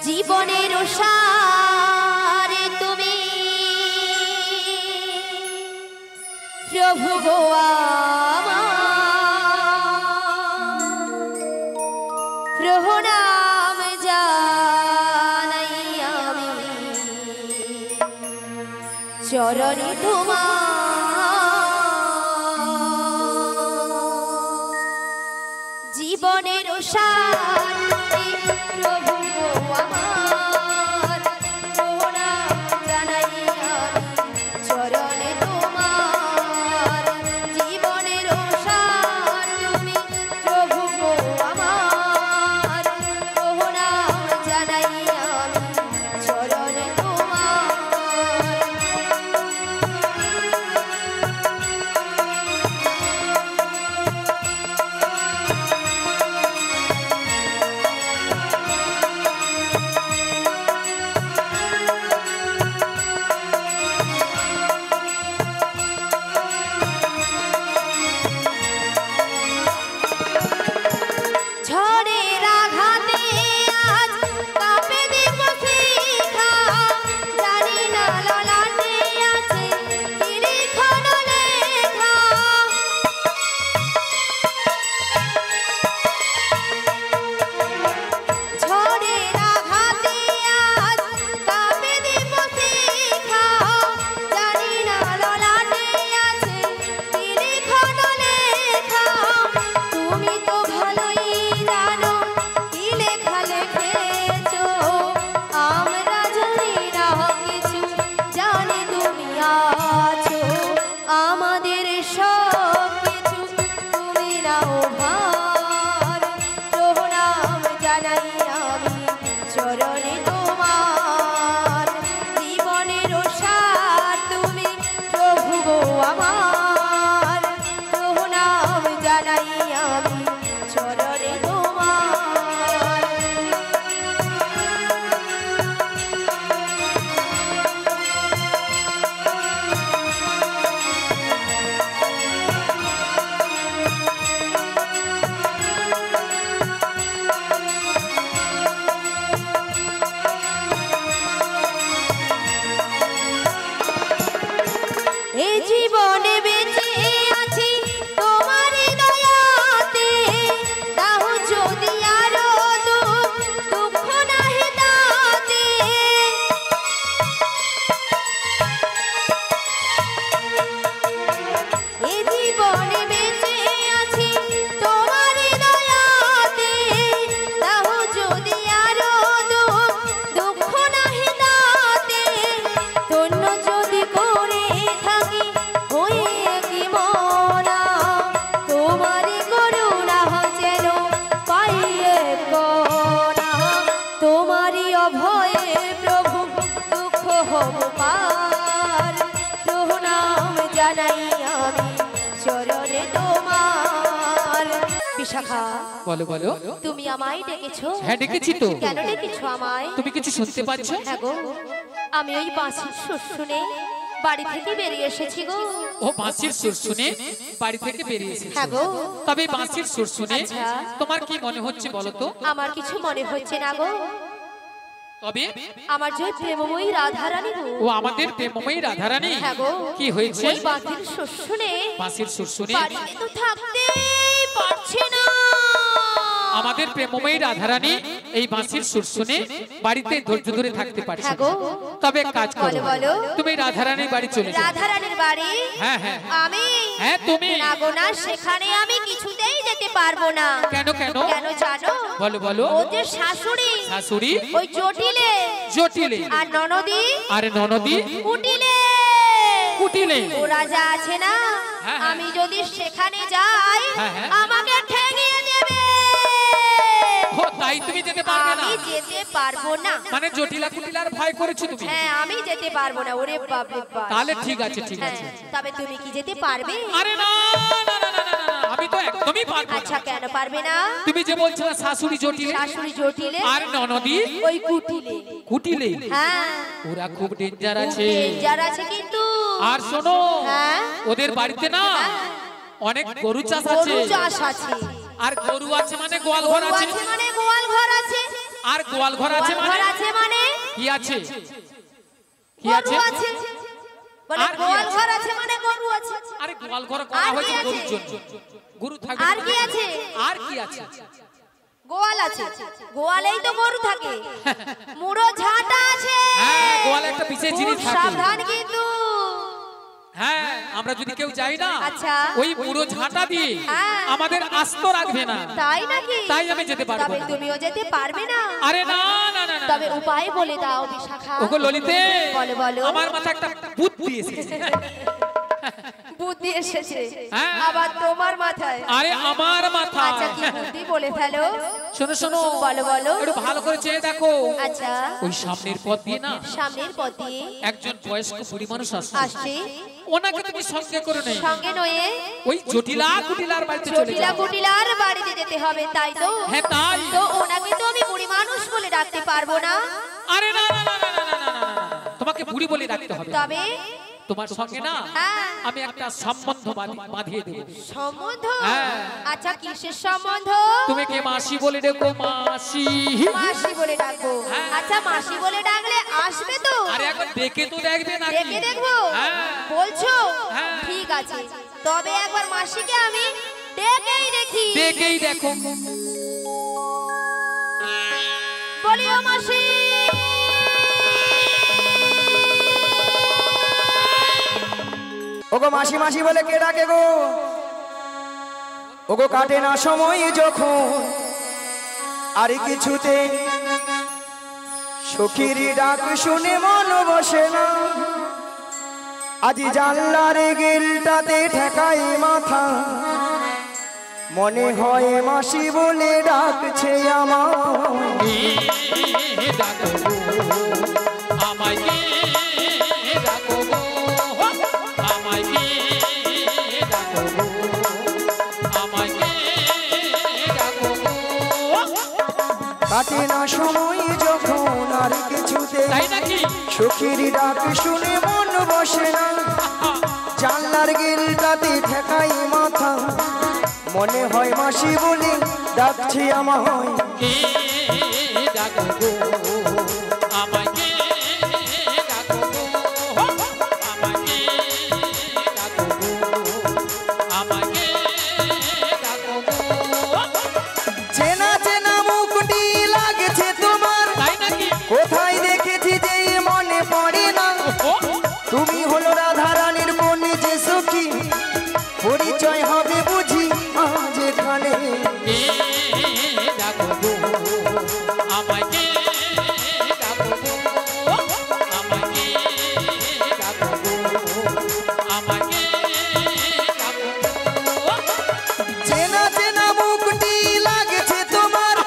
জীবনের সারে তুমি প্রভু গো প্রণাম জানাই আমি চরণে তোমার জীবনের সারে প্রভু গো আমার প্রণাম জানাই আমি চরণে তোমার জীবনের সার তুমি প্রভু গো আমার প্রণাম জানাই আমি চরণে তোমার জীবনে বেঁচে আছি তোমার দয়াতে দাও যদি আরো দুঃখ নাহি দাতে এ জীবনে বেঁচে আছি তোমার দয়াতে দাও যদি আরো দুঃখ নাহি দাতে ধন্য যদি করে থাকি বিশাখা বলো বলো তুমি আমায় ডেকেছো? হ্যাঁ ডেকেছি তো। কেন ডেকেছো আমায়? তুমি কিছু শুনতে পাচ্ছ? হ্যাঁ গো, আমি ওই বাঁশির সুর শুনে বাড়ি থেকে বেরিয়ে এসেছি গো। ও বাঁশির সুর শুনে বাড়ি থেকে বেরিয়ে এসেছি? হ্যাঁ গো। তবে বাঁশির সুর শুনে তোমার কি মনে হচ্ছে বলো তো? আমার কিছু মনে হচ্ছে না গো। তবে আমার যে প্রেমময়ী রাধারানী গো। ও আমাদের প্রেমময়ী রাধারানী? হ্যাঁ গো। কি হয়েছে? ওই বাঁশির সুর শুনে বাঁশির সুর শুনে বাড়িতে তো থাকতে পারছে না। আমাদের প্রেমময়ী রাধারানী এই বাঁশির সুর শুনে বাড়িতে ধৈর্য ধরে থাকতে পারছে না। তবে এক কাজ করো, তুমি রাধারানীর বাড়ি চলে যাও। রাধারানীর বাড়ি? হ্যাঁ হ্যাঁ। আমি? হ্যাঁ তুমি। না গো না, সেখানে আমি কিছুতেই যেতে পারবো না। কেন কেন? কেন জানো? বলো বলো। ও যে শাশুড়ি, শাশুড়ি ওই জটিলে জটিলে, আর ননদি, আরে ননদি কুটিলে কুটিলে, ওরা যা আছে না, আমি যদি সেখানে যাই আমাকে ঠেঙিয়ে দেবে। ও তাই তুমি যেতে পারবে না? আমি যেতে পারবো না। মানে জটিলা কুটিলার ভয় করেছো তুমি? হ্যাঁ আমি যেতে পারবো না। ওরে বাপ রে বাপ। তাহলে ঠিক আছে ঠিক আছে। তবে তুমি কি যেতে পারবে? আরে না না না না না, আমি তো একদমই পারবো না। আচ্ছা কেন পারবে না? তুমি যে বলছো না শাশুড়ি জটিলে, শাশুড়ি জটিলে আর ননদি ওই কুটিলে। কুটিলে? হ্যাঁ ওরা খুব ডেঞ্জার আছে। ডেঞ্জার আছে কিন্তু। আর শোনো, হ্যাঁ ওদের বাড়িতে না অনেক গরু চাষ আছে। গরু চাষ আছে। আর গরু আছে মানে গোয়াল ঘর আছে। মানে গোয়াল ঘর আছে। আর গোয়াল ঘর আছে মানে কি আছে? কি গরু আছে? আছে বলে গোয়াল ঘর আছে মানে গরু আছে। আরে গোয়াল ঘর করা হয়েছে গরুর জন্য, গরু থাকবে। আর কি আছে? আর কি আছে? গোয়াল আছে, গোয়ালেই তো গরু থাকে। মুড়ো ঝাঁটা আছে। হ্যাঁ, গোয়ালে একটা বিশেষ জিনিস থাকে। সাবধান কিন্তু। হ্যাঁ, আমরা যদি কেউ যাই না, আচ্ছা, ওই পুরো ঝাঁটা দিয়ে আমাদের আস্ত রাখবে না। তাই নাকি? তাই আমি যেতে পারবো তবে না। তুমিও যেতে পারবে না? আরে না না না না। তবে উপায় বলে দাও বিশাখা। ওগো ললিতে, বলো বলো। আমার মাথায় একটা বুদ্ধি এসেছে। বুদ্ধি এসেছে? হ্যাঁ। আবার তোমার মাথায়? আরে আমার মাথায়। আচ্ছা, কি বুদ্ধি বলে ফেলো। শোনো শোনো, বলো বলো। একটু ভালো করে চেয়ে দেখো। আচ্ছা, ওই সামনের পথ দিয়ে না, সামনের পথ দিয়ে একজন বয়স্ক বুড়ি মানুষ আসছে। ওনাকে তুমি সঙ্গে করে নেই। সঙ্গে নয়ে ওই জটিলা কুটিলার বাড়িতে চলে জটিলা যাও। কুটিলার বাড়িতে যেতে হবে, তাই তো? হ্যাঁ তাই। তো ওনাকে তো আমি বুড়ি মানুষ বলে ডাকতে পারবো না। আরে না না না না না না না না, তোমাকে বুড়ি বলে ডাকতে হবে। তবে তোমার সঙ্গে না আমি একটা সম্বন্ধ বাঁধিয়ে দেব। সম্বন্ধ? হ্যাঁ। আচ্ছা, কিসের সম্বন্ধ? তুমি কে মাসি বলে ডেকো, মাসি। মাসি বলে ডাকবো? আচ্ছা, মাসি বলে ডাকলে আসবে তো? আরে একবার ডেকে তো দেখবে নাকি? ডেকে দেখবো? বলছো? ঠিক আছে, তবে একবার মাসিকে আমি ডেকেই দেখি। ডেকেই দেখো। বলিও মাসি। ওগো মাসি মাসি বলে কে ডাকে গো? ওগো কাটে না সময় যখন আর কিছুতে সখীর ডাক শুনে মন বসে না। আজি জানলার গিলটাতে ঠেকাই মাথা, মনে হয় মাসি বলে ডাকছে আমার। কাটে না সময় যখন আর কিছুতে সখীর ডাক শুনে মন বসে না। জানলার গিলটাতে ঠেকাই মাথা, মনে হয় মাসি বলে ডাকছি আমায়। চেনা চেনা মুখটি লাগছে তোমার, কোথায় দেখেছি যে মনে পড়ে না। তুমি হলো রাধা রানীর বোন যে সখী, পরিচয় হবে বুঝি আজ এখানে। চেনা চেনা মুখটি লাগছে তোমার,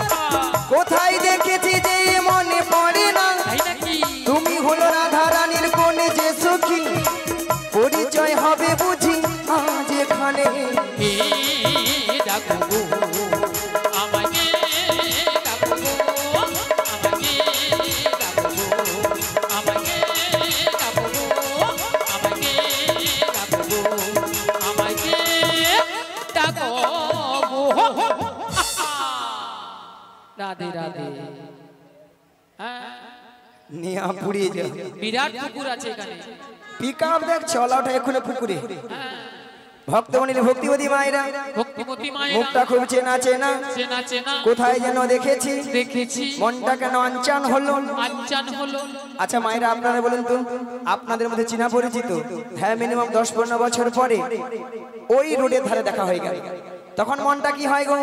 কোথায় দেখেছি যে মনে পড়ে না। তুমি হলো রাধা রানীর কোন যে সখী, পরিচয় হবে বুঝি আজ এখানে। রাধে রাধে। নিয়া পুড়িয়ে যা, বিরাট পুকুর আছে এখানে। পিক আপ দেখ চলাটা এখনো পুকুরে। ভক্তমণির ভক্তিবতী মায়েরা, ভক্তিমতী মায়েরা, মুখটা খুব চেনা চেনা, চেনা চেনা, কোথায় যেন দেখেছি, দেখেছি, মনটা কেন আনচান হলো। আনচান হলো। আচ্ছা মায়েরা, আপনারা বলুন তো, আপনাদের মধ্যে চিনা পরিচিত? হ্যাঁ, মিনিমাম 10-15 বছর পরে ওই রোডের ধারে দেখা হয়ে গেল, তখন মনটা কি হয় গো?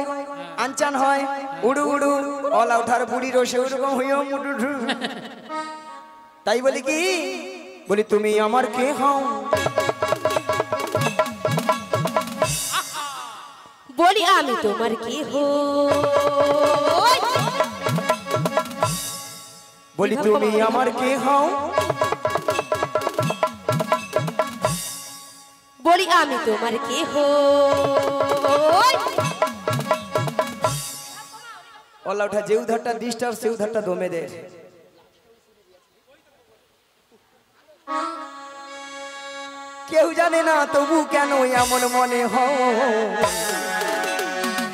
আনচান হয়, উড়ু উড়ু অলা উঠার বুড়ি রসে ওরকম হইও মুডু। তাই বলি কি, বলি তুমি আমার কে হও? বলি আমি তোমার কি হই? বলি তুমি আমার কে হও? বলি আমি তোমার কি হই? অলা উঠা যে উধারটা ডিস্টার্ব সে উধারটা দমে দেয়। কেউ জানে না তবু কেন এমন মনে হয়,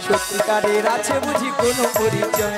সত্যিকারের আছে বুঝি কোনো পরিচয়।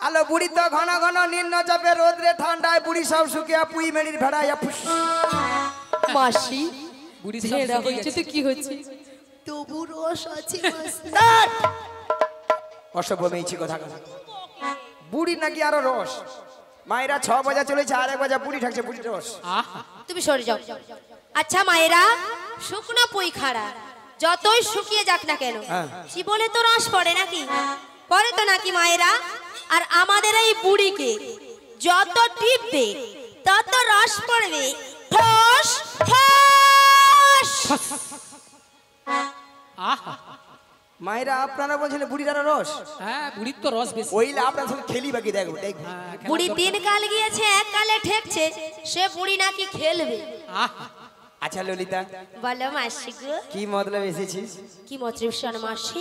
আলো বুড়ি তো ঘন ঘন নিম্ন চাপে রোদ্রে ঠান্ডায় বুড়ি সব শুকিয়ে পুই মেরির ভেড়াইয়া ফুস। মাসি বুড়ি ঝেড়া হয়েছে তো কি হচ্ছে, তবু রস আছে মাসি। অসভ্য মেয়েছি কথা কথা। বুড়ি নাকি আরো রস? মায়েরা 6 বাজা চলেছে, আর 1 বাজা বুড়ি থাকছে, বুড়ি রস। আহা তুমি সরে যাও। আচ্ছা মায়েরা, শুকনো পুই খাড়া যতই শুকিয়ে যাক না কেন, জীবনে তো রস পড়ে নাকি? পড়ে তো নাকি মায়েরা? আর আমাদের এই বুড়িকে যত টিপবে তত রস পড়বে, ঠস ঠস। আহা মায়েরা আপনারা বলছেন বুড়ির আরো রস? হ্যাঁ বুড়ির তো রস বেশি। ওইলে আপনার সঙ্গে খেলি বাকি দেখবো দেখবো। হ্যাঁ, খেলার বুড়ি দরকার। 3 কাল গিয়েছে, 1 কালে ঠেকছে, সে বুড়ি নাকি খেলবে। আহা আচ্ছা ললিতা, বলো মাসি গো, কি মতলব এসেছিস? কি মতলব শোনো মাসি?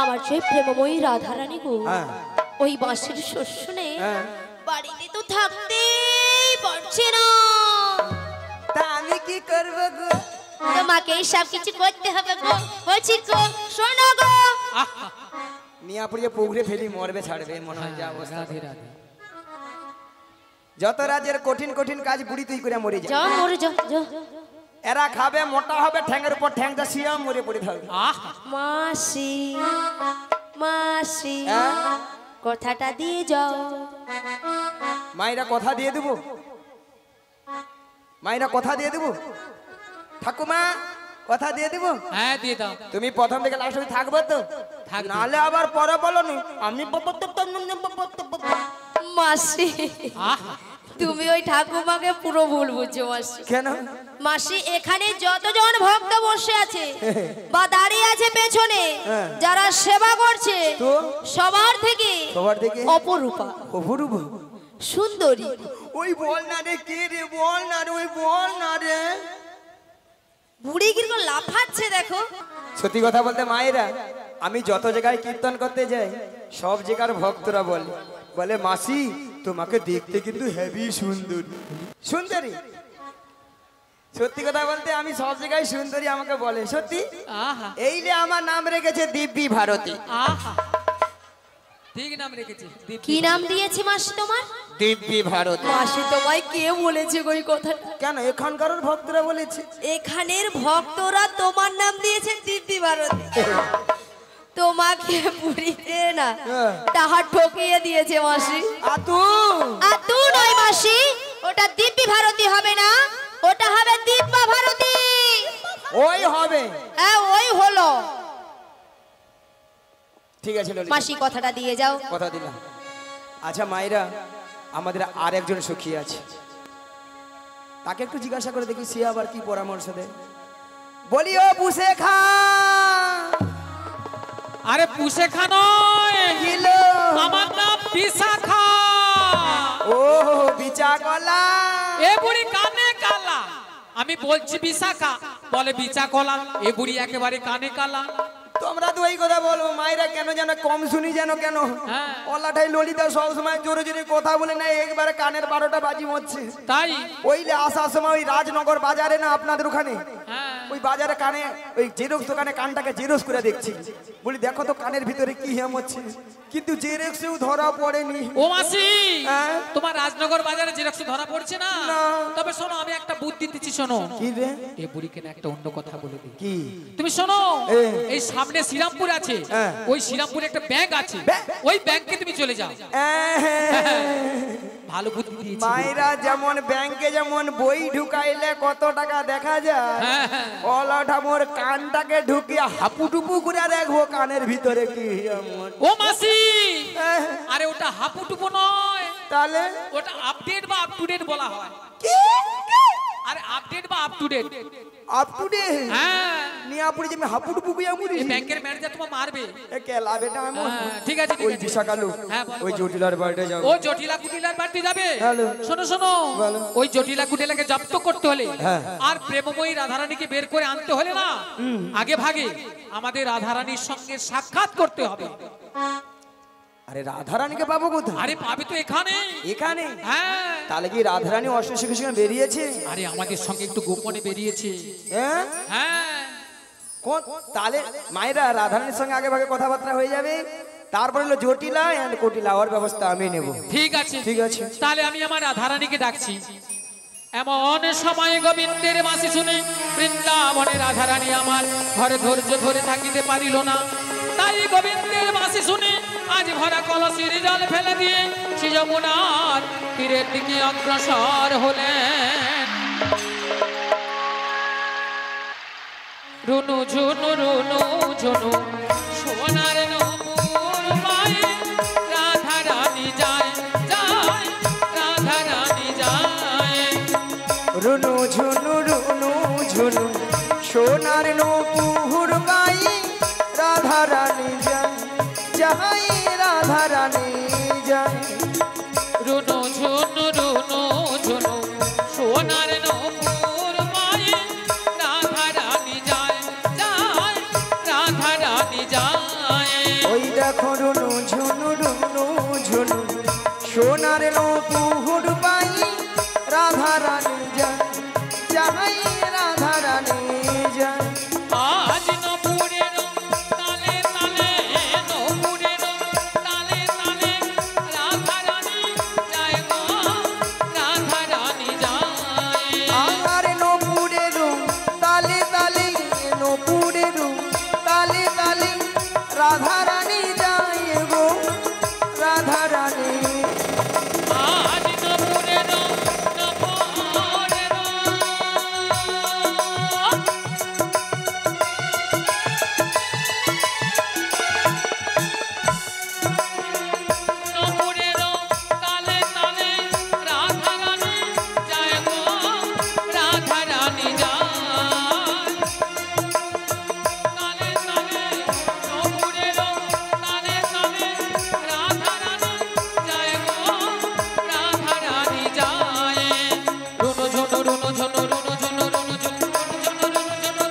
আমার যে প্রেমময়ী রাধারানী গো, হ্যাঁ। ওই বাঁশের শস্য নেই, হ্যাঁ। বাড়িতে তো থাকতেই পারছে না। তা আমি কি করবো গো? তোমাকে সব কিছু করতে হবে গো, বলছি গো, শোনো গো। আহা মিয়াপুরিয়ে পুকুরে ফেলি মরবে ছাড়বে মনে হয় যা অবস্থা। রাধে রাধে। যত রাজ্যের কঠিন কঠিন কাজ বুড়ি তুই করে মরে যা। যাও মরে যাও, যাও। এরা খাবে, মোটা হবে, ঠ্যাংয়ের উপর ঠ্যাং যা শিয়া মরে পড়ে থাকবে। আহা মাসি মাসি হ্যাঁ? কথাটা দিয়ে যাও। মায়েরা কথা দিয়ে দেবো, মায়েরা কথা দিয়ে দেবো। ঠাকুমা কথা দিয়ে দেবো। হ্যাঁ দিয়ে দাও। তুমি প্রথম থেকে লাস্ট অবধি থাকবে তো? থাকবো। নালে আবার পরে বলো নি আমি মাসি আহা তুমি ওই ঠাকুমাকে পুরো ভুল বুঝছো মাসি। কেন? মাসি এখানে যতজন ভক্ত বসে আছে বা দাঁড়িয়ে আছে পেছনে, যারা সেবা করছে, তো? সবার থেকে সবার থেকে অপরূপা, অপরূপ। সুন্দরী। ওই বল না রে, কে রে? বল না রে, ওই বল না রে। বুড়ি কিরকম লাফাচ্ছে দেখো। সত্যি কথা বলতে মায়েরা, আমি যত জায়গায় কীর্তন করতে যাই সব জায়গার ভক্তরা বলে বলে মাসি তোমাকে দেখতে কিন্তু হেভি সুন্দরী। সুন্দরী? সত্যি কথা বলতে আমি সব জায়গায় সুন্দরী আমাকে বলে। সত্যি? আহা এই যে আমার নাম রেখেছে দিব্যি ভারতী। আহা ঠিক নাম রেখেছি। কি নাম দিয়েছে মাসি তোমার? দিব্যি ভারতী। মাসি তোমায় কে বলেছে ওই কথাটা? কেন এখানকার ভক্তরা বলেছে? এখানের ভক্তরা তোমার নাম দিয়েছে দিব্যি ভারতী। তোমাকে পুরীতে না তাহা ঠকিয়ে দিয়েছে মাসি। আতু আতু নয় মাসি, ওটা দিব্যি ভারতী হবে না, ওটা হবে দিব্যা ভারতী। ওই হবে। হ্যাঁ ওই হলো। ঠিক আছে ললিতা, মাসি কথাটা দিয়ে যাও। কথা দিলাম। আচ্ছা মায়েরা, আমাদের আর একজন সখী আছে, তাকে একটু জিজ্ঞাসা করে দেখি সে আবার কি পরামর্শ দেয়। বলি ও পুষে খা। আরে পুষে খা নয়, কিলো আমার নাম বিশাখা। ও বিচা কলা। এ বুড়ি কানে কালা, আমি বলছি বিশাখা, বলে বিচা কলা। এ বুড়ি একেবারে কানে কালা। তোমরা তো এই কথা বলবো, মায়েরা কেন যেন কম শুনি যেন কেন। হ্যাঁ। অল্লাঠাই ললিতা সবসময় জোরে জোরে কথা বলে না, একবারে কানের 12টা বাজি হচ্ছে। তাই ওইলে আসার সময় ওই রাজনগর বাজারে না আপনাদের ওখানে, হ্যাঁ ওই বাজারে কানে ওই জেরক্স দোকানে কানটাকে জেরক্স করে দেখছি। বলি দেখো তো কানের ভিতরে কি হেম হচ্ছে, কিন্তু জেরক্সেও ধরা পড়েনি। ও মাসি, হ্যাঁ? তোমার রাজনগর বাজারে জেরক্স ধরা পড়ছে না? না। তবে শোনো, আমি একটা বুদ্ধি দিচ্ছি, শোনো। কি রে? এ বুড়িকে না একটা অন্য কথা বলে দিই। কি? তুমি শোনো, এ। এই সামনে শ্রীরামপুর আছে, হ্যাঁ। ওই শ্রীরামপুরে একটা ব্যাংক আছে, ব্যাংক? ওই ব্যাংকে তুমি চলে যাও। ভালো বুদ্ধি দিয়েছি। মায়েরা যেমন ব্যাংকে যেমন বই ঢুকাইলে কত টাকা দেখা যায়, হ্যাঁ, হ্যাঁ। অলাটা মোর কানটাকে ঢুকিয়ে হাপুটুপু করে দেখবো কানের ভিতরে কি এমন। ও মাসি, হ্যাঁ, আরে ওটা হাপুটুপু নয়, তাহলে ওটা আপডেট বা আপ টু ডেট বলা হয়। কি? আরে আপডেট বা up to date. Up to day হ্যাঁ, নিয়াপুরি যে আমি হাপুটুপু গুয়া মুড়ি এই ব্যাংকের ম্যানেজার তোমার মারবে। এ কেলা বেটা এমন। হ্যাঁ, ঠিক আছে, ঠিক ওই আছে। দিশা কালু হ্যাঁ, বলো, ওই বলো। জটিলার বাড়িতে যাবো। ও জটিলা কুটিলার বাড়িতে যাবে। হ্যালো। শোনো শোনো, বলো। ওই জটিলা কুটিলাকে জব্দ করতে হলে হ্যাঁ। আর প্রেমময়ী রাধারানীকে বের করে আনতে হলে না, আগে ভাগে আমাদের রাধারানীর সঙ্গে সাক্ষাৎ করতে হবে। আরে রাধারানীকে পাবো কোথায়? আরে পাবে তো এখানে। এখানে? হ্যাঁ, তাহলে কি রাধারানী অষ্টশীর সঙ্গে বেরিয়েছে? আরে আমাদের সঙ্গে একটু গোপনে বেরিয়েছে। হ্যাঁ, হ্যাঁ, কোন তাহলে মায়েরা রাধারানীর সঙ্গে আগে ভাগে কথাবার্তা হয়ে যাবে, তারপরে হলো জটিলা এন্ড কোটিলা, ওর ব্যবস্থা আমি নেব। ঠিক আছে ঠিক আছে। তাহলে আমি আমার রাধারানীকে ডাকছি। এমন সময় গোবিন্দের বাঁশি শুনে বৃন্দাবনের রাধারানী আমার ঘরে ধৈর্য ধরে থাকিতে পারিল না। তাই গোবিন্দের বাঁশি শুনে আজ ভরা কলসির জল ফেলে দিয়ে শ্রী যমুনার তীরের দিকে অগ্রসর হলেন। রুনু ঝুনু রুনু ঝুনু সোনার নূপুর মায়ে রাধারানী যায় যায় রাধারানী যায়। রুনু ঝুনু রুনু ঝুনু সোনার নূপুর গায়ে রাধারানী যায় যায় রাধারানী যায়। রুনু ঝুনু রুনু ঝুনু সোনার নূপুর মায়ে রাধারানী যায় যায় রাধারানী যায়। ওই দেখো রুনু ঝুনু রুনু ঝুনু সোনার নূপুর গায়ে রাধারানী যায় যায় রাধারানী যায়। আজ নূপুরের তালে তালে নূপুরের তালে তালে রাধারানী যায় গো রাধারানী যায়। আমার নূপুরের তালে তালে নূপুরের তালে তালে রাধারানী যায় গো রাধারানী। আজ নূপুরের নূপুরের নূপুরের তালে তালে রাধারানী যায় গো রাধারানী যায়। তালে তালে নূপুরের তালে তালে রাধারানী যায় গো রাধারানী যায়। রুনু ঝুনু রুনু ঝুনু রুনু ঝুনু রুনু ঝুনু রুনু ঝুনু রুনু ঝুনু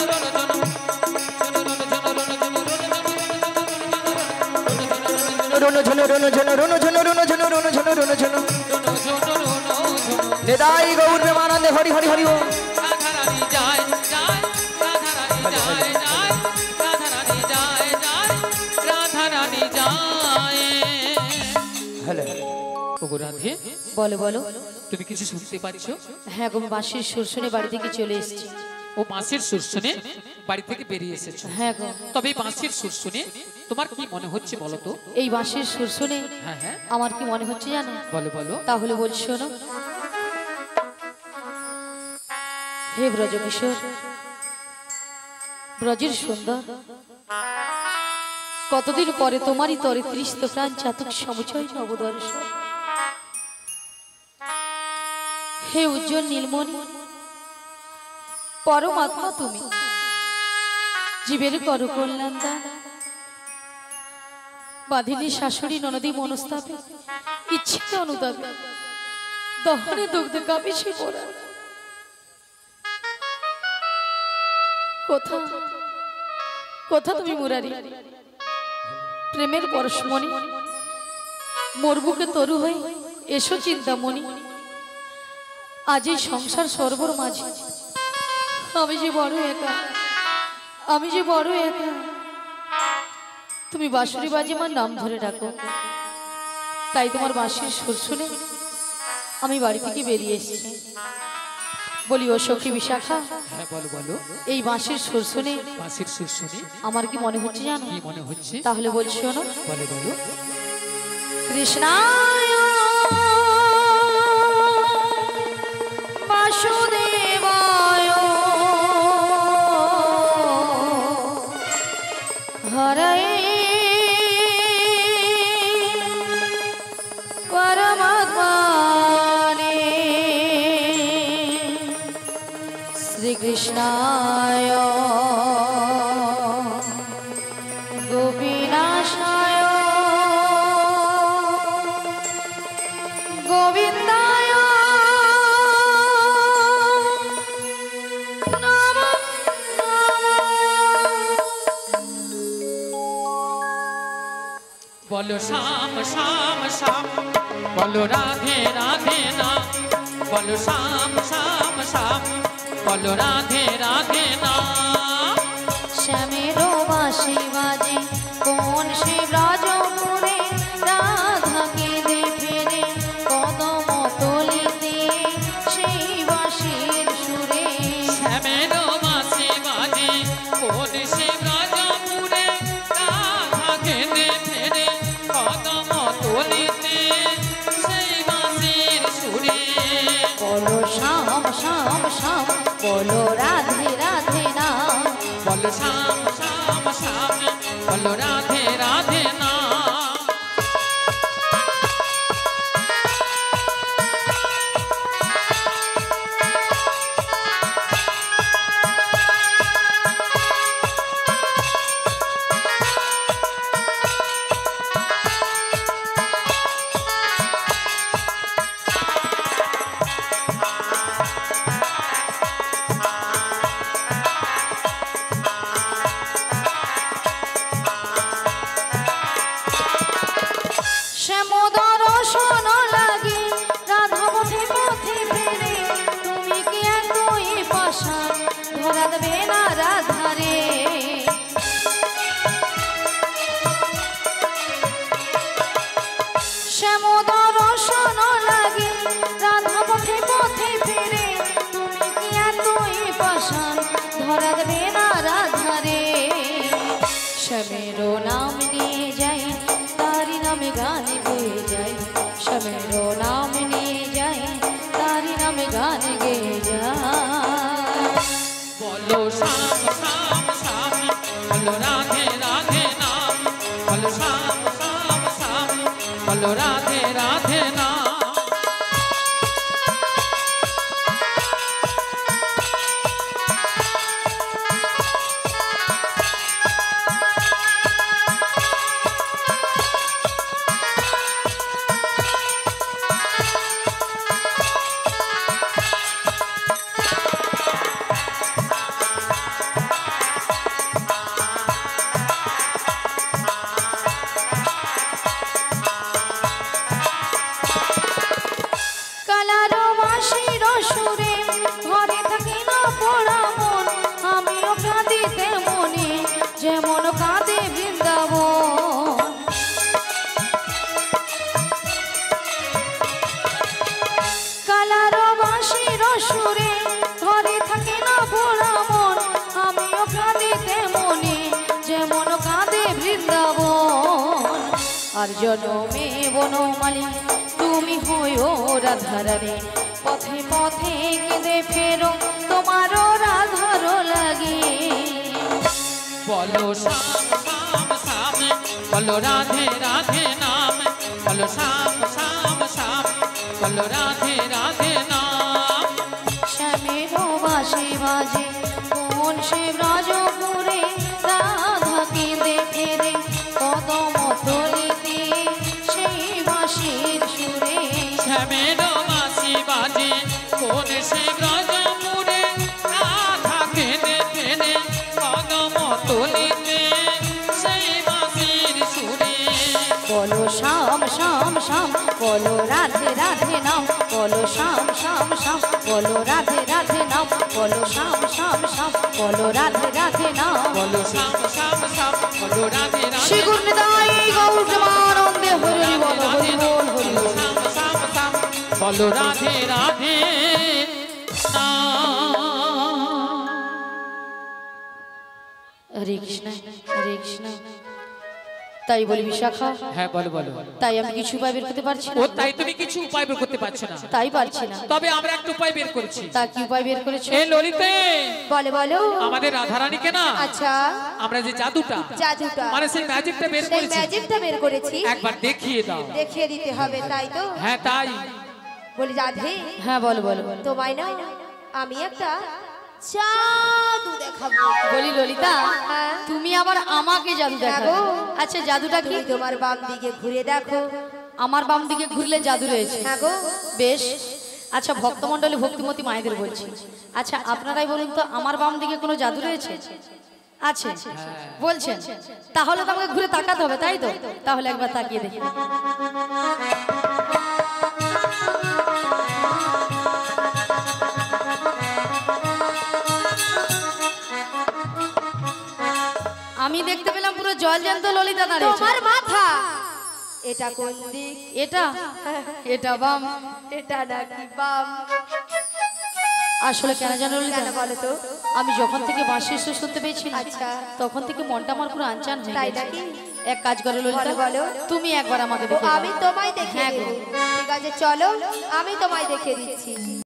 রুনু ঝুনু রুনু ঝুনু রুনু ঝুনু রুনু ঝুনু রুনু ঝুনু রুনু ঝুনু রুনু ঝুনু নিতাই গৌর প্রেমানন্দে হরি হরি হরি ওম। রাধারানী যায় যায় রাধারানী যায় যায় রাধারানী যায় যায় রাধারানী যায়। হ্যালো ওগো রাধে, বলো বলো। তুমি কিছু শুনতে পাচ্ছ? হ্যাঁ গো, বাঁশির সুর শুনে বাড়ি থেকে চলে এসেছি। ও বাঁশির সুর শুনে বাড়ি থেকে বেরিয়ে এসেছো? হ্যাঁ গো। তবে এই বাঁশির সুর শুনে তোমার কি মনে হচ্ছে বলো তো? এই বাঁশির সুর শুনে হ্যাঁ হ্যাঁ আমার কি মনে হচ্ছে জানো? বলো বলো। তাহলে বলছি শোনো। হে ব্রজ কিশোর, ব্রজের সুন্দর, কতদিন পরে তোমারই তরে তৃষ্ণ প্রাণ চাতক সমুচয় নবদর্শন। হে উজ্জ্বল নীলমণি, পরমাত্মা তুমি, জীবের করো কল্যাণ দান। বাঁধিনী শাশুড়ি ননদী মনস্তাপে ইচ্ছিত অনুতাপে দহনে দুগ্ধ কাপিসে পড়া। কোথা কোথা তুমি মুরারি, প্রেমের পরশমণি, মোর বুকে তরু হই এসো চিন্তামণি। আজ এই সংসার সর্বর মাঝে আমি যে বড় একা, আমি যে বড় একা। তুমি বাঁশুরি বাজে আমার নাম ধরে ডাকো, তাই তোমার বাঁশির সুর শুনে আমি বাড়ি থেকে বেরিয়ে এসেছি। বলি ও সখী বিশাখা, হ্যাঁ বলো বলো। এই বাঁশির সুর শুনে বাঁশির সুর শুনে আমার কি মনে হচ্ছে জানো? কি মনে হচ্ছে? তাহলে বলছি শোনো। বলো বলো। কৃষ্ণায় বাসুদেবায় হরে পরমাত্মনে শ্রীকৃষ্ণায় গোপীনাশায় গোবিন্দায় নমঃ বলো শ্যাম শ্যাম শ্যাম, বলো রাধে রাধে নাম, বলো শ্যাম শ্যাম শ্যাম, বলো রাধে রাধে নাম। শ্যামের বাঁশি বাজে কোন সে ব্রজ বলো রাধে রাধে নাম। বলো শ্যাম শ্যাম শ্যাম, বলো রাধে রাধে নাম। শ্যামেরো নাম নিয়ে যাই, তারি নামে গান গেয়ে যাই। শ্যামেরো নাম নিয়ে যাই, তারি নামে গান গেয়ে যাই। বলো শ্যাম শ্যাম শ্যাম, বলো রাধে রাধে নাম। বলো শ্যাম শ্যাম শ্যাম, বলো রাধে রাধে নাম। যেমন কাঁদে বৃন্দাবন, কালার বাঁশির সুরে ঘরে থাকে না ভোলা মন। আমিও কাঁদি তেমনি যেমন কাঁদে বৃন্দাবন। আর জনমে বনমালী তুমি হইও রাধারানী, পথে পথে কেঁদে ফেরো তোমারও রাধার লাগে। বলো শ্যাম শ্যাম শ্যাম, বলো রাধে রাধে নাম। বলো শ্যাম শ্যাম শ্যাম, বলো রাধে রাধে নাম। শ্যামেরও বাঁশি বাজে কোন সে ব্রজপুরে, রাধা কেঁদে ফেরে কদম তলিতে সেই বাঁশির সুরে। শ্যামেরও বাঁশি বাজে কোন সে ব্রজপুরে, রাধা কেঁদে ফেরে কদম তলিতে সেই বাঁশির সুরে। বলো শ্যাম শ্যাম শ্যাম, বলো রাধে রাধে নাম। বলো শ্যাম শ্যাম শ্যাম, বলো রাধে রাধে নাম। বলো শ্যাম শ্যাম শ্যাম, বলো রাধে রাধে নাম। বলো শ্যাম শ্যাম শ্যাম, বলো রাধে রাধে। শ্রী গুরুনিতাই গৌর প্রেমানন্দে হরি বল হরি বল হরি বলো বল। শ্যাম শ্যাম শ্যাম, বলো রাধে রাধে নাম। হরে কৃষ্ণ হরে কৃষ্ণ। তাই বলি বিশাখা, হ্যাঁ বলো বলো। তাই আমি কিছু উপায় বের করতে পারছি ও না। তাই তুমি কিছু উপায় বের করতে পারছো না? তাই পারছি না। তবে আমরা একটা উপায় বের করেছি। তা কি উপায় বের করেছো? এই ললিতে বলে বলো। আমাদের রাধারানীকে না, আচ্ছা, আমরা যে জাদুটা জাদুটা মানে সেই ম্যাজিকটা বের সেই করেছি, ম্যাজিকটা বের করেছি, একবার দেখিয়ে দাও। দেখিয়ে দিতে হবে তাই তো? হ্যাঁ তাই। বলি রাধে, হ্যাঁ বলো বলো। তোমায় না আমি একটা জাদু দেখাবো। বলি ললিতা, তুমি আবার আমাকে জাদু দেখাবো? আচ্ছা জাদুটা কি? তোমার বাম দিকে ঘুরে দেখো। আমার বাম দিকে ঘুরলে জাদু রয়েছে? হ্যাঁ গো। বেশ, আচ্ছা ভক্তমণ্ডলী ভক্তিমতী মায়েদের বলছি, আচ্ছা আপনারাই বলুন তো আমার বাম দিকে কোনো জাদু রয়েছে? আছে বলছেন? তাহলে তো আমাকে ঘুরে তাকাতে হবে তাই তো? তাহলে একবার তাকিয়ে দেখি। আমি দেখতে পেলাম পুরো জল জ্যান্ত ললিতা দাঁড়িয়েছে। তোমার মাথা এটা কোন দিক? এটা এটা বাম। এটা নাকি বাম? আসলে কেন জানো ললিতা, বলো তো? আমি যখন থেকে বাঁশির সুর শুনতে পেয়েছি, আচ্ছা তখন থেকে মনটা আমার পুরো আনচান হয়ে গেছে। তাই নাকি? এক কাজ করো ললিতা, বলো তুমি একবার আমাকে দেখো। আমি তোমায় দেখিয়ে দেব। ঠিক আছে চলো, আমি তোমায় দেখিয়ে দিচ্ছি।